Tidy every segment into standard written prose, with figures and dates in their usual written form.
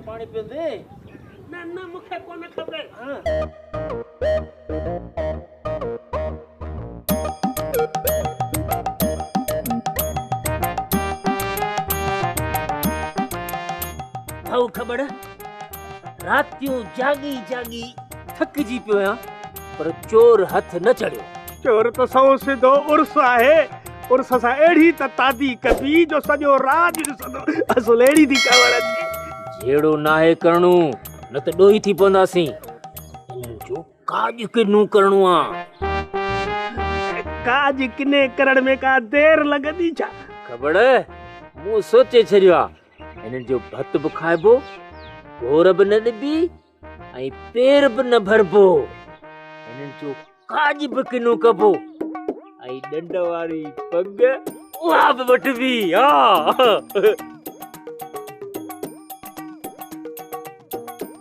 पानी पींदे ना ना मुखे कोन खबर। हां भाऊ खबर रातियों जागी जागी थक जी पियो आहियां पर चोर हथ न चढ़ियो। चोर तो सौ सिधो उर्स आहे। उर्स सां अहिड़ी त तादी कबी जो सॼो राज ॾिसंदो असुल अहिड़ी थी ख़बर अचे। जेड़ो नाहे करणो न त ॾोही थी पवंदासीं। इन्हनि जो काज किनू करणो आ। काज किने करण में का देर लॻंदी छा? खबर मूं सोचे छॾियो आहे इन्हनि जो भत बि खाइबो गोर बि न ॾिबी ऐं पेर बि न भरबो। इन्हनि जो काज बि किनो कबो ऐं ॾंड वारी पग उहा बि वठबी।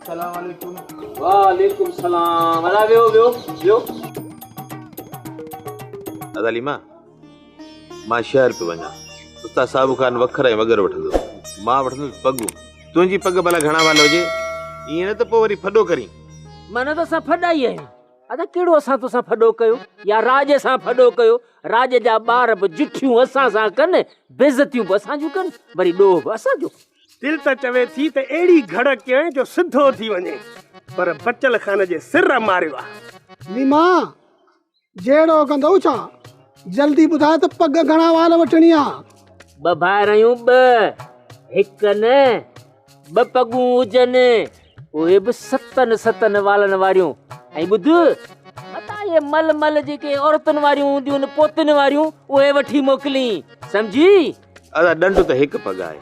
सलाम वालेकुम। वालेकुम सलाम। अला वियो वियो वियो। अदालीमा मां शहर पे वञा उस्ताद साहब खान वखर ऐं वगर वठंदो। मां वठंदुसि पगू। तुंहिंजी पग भला घणा वाल हुजे ईअं न त पोइ वरी फॾो करी। मन त असां फॾा ई आहियूं। अदा कहिड़ो असां तोसां फॾो कयो या राज सां फॾो कयो? राज जा ॿार बि जुठियूं असां सां कनि बेइज़तियूं बि असां जूं कनि वरी ॾोह बि असांजो। दिल त चवे थी त अहिड़ी घड़ कयं जो सिधो थी वञे पर बचल खान जे सिर मारियो आहे। लीमा जेड़ो कंदो छा जल्दी ॿुधाए त पग घणा वाल वठणी आहे। ॿ भाइर आहियूं ॿ हिकु न ॿ पगूं हुजनि उहे बि सतनि वालनि वारियूं। ऐं ॿुध मता ये मल मल जेके औरतुनि वारियूं हूंदियूं आहिनि पोतनि वारियूं उहे वठी मोकिली सम्झी। अदा ॾंड त हिकु पग आहे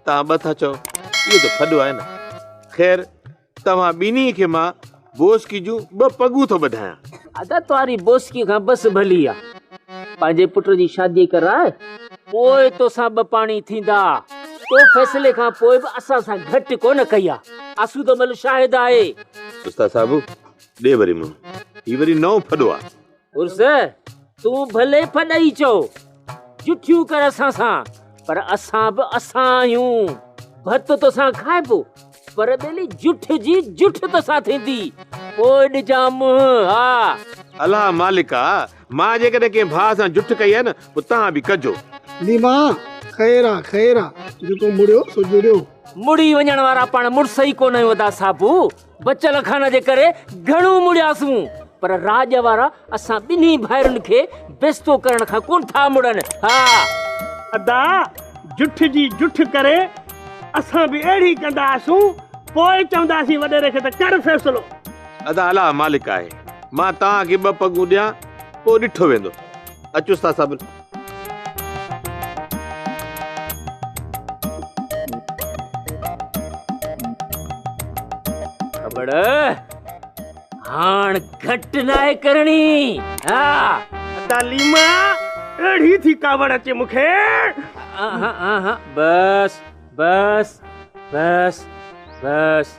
तव्हां ॿ था चओ इहो त फॾो आहे न। ख़ैर तव्हां ॿिन्ही खे मां बोस्की जूं ॿ पगूं थो ॿधायां। अदा तुआरी बोस्की खां बस भली आहे। पंहिंजे पुट जी शादी कराए पोइ तोसां ॿ पाणी थींदा। तो फैसले खां पोइ बि असां सां घटि कोन कई आहे। आसूदमल शाहिद आहे। उस्ताद साहब ॾे वरी मुंहुं ही वरी नओं फॾो आहे। उर्स तूं भले फॾई चओ जुठियूं कर असां सां पर असां बि असां आहियूं। भत तोसां खाइबो पर बेली जुठ जी जुठ तोसां थींदी पोइ ॾिजां मुंहुं। हा अलाह मालिका मां जेकॾहिं कंहिं भाउ सां जुठ कई आहे न पोइ तव्हां बि कजो। लीमा ख़ैर आहे जेको मुड़ियो सो जुड़ियो। मुड़ी वञण वारा पाण मुड़स ई कोन आहियूं अदा साबू। बचल खान जे करे घणो मुड़ियासूं पर राज वारा असां ॿिन्ही भाइरुनि खे बेस्तो करण खां कोन था मुड़नि। हा अदा जुठ जी जुठ करे असां बि अहिड़ी कंदासूं पोइ चवंदासीं वॾेरे खे त कर फ़ैसिलो। अदा अलाह मालिक आहे मां तव्हांखे ॿ पगूं ॾियां पोइ ॾिठो वेंदो। अचो उस्ताद साहब। खबर हाण घट नाहे करणी। हा अदा लीमा अहिड़ी थी कावड़ अचे मूंखे। बस बस बस बस